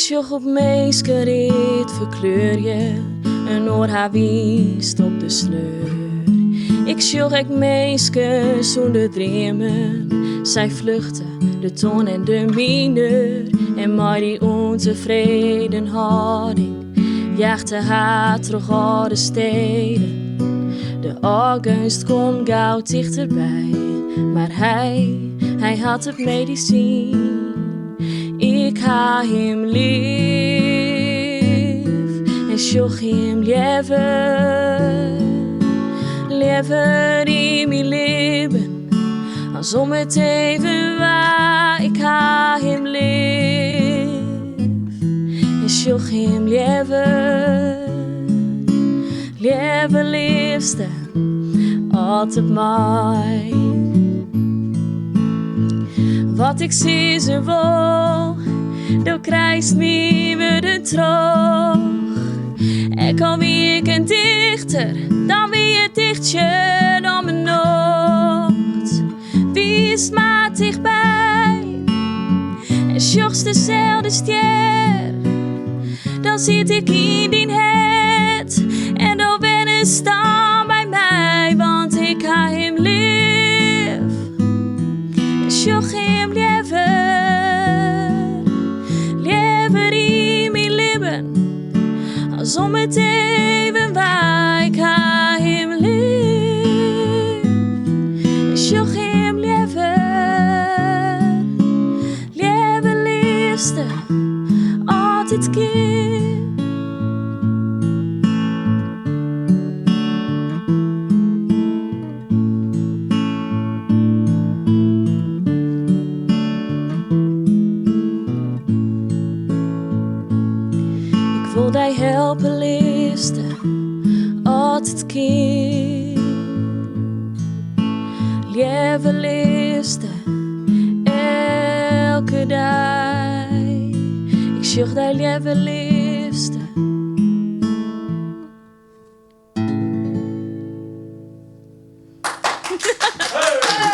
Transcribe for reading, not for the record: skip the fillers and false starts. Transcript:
zocht op meeske rit verkleur je een oor haar wiest op de sleur. Ik zocht ik meeske zonder dreamen, zij vluchtte de ton en de minder en maar die ontevreden houding jaagde haar terug naar de steden. De august kwam gauw dichterbij, maar hij had het medicijn. Ik ha hem lief en zocht hem liever in mijn leven, als om het even waar. Ik ha hem lief en zocht hem liever liefste, altijd mij. Wat ik zie ze wel, dan krijgt me weer terug. En kom ik een dichter, dan weer het dichtje dan mijn nacht. Wie is maar dichtbij, en zocht dezelfde ster. Dan zit ik in die het, en dan ben je staan bij mij, want ik ha hem lief. En zocht hem liever in mijn leven, als om het even waar. Ik ha hem lief en zocht hem liever liefste, altijd keer. Ik wil die helpen liefste, altijd kind. Lieve liefste, elke dag. Ik zocht die lieve liefste. Hey!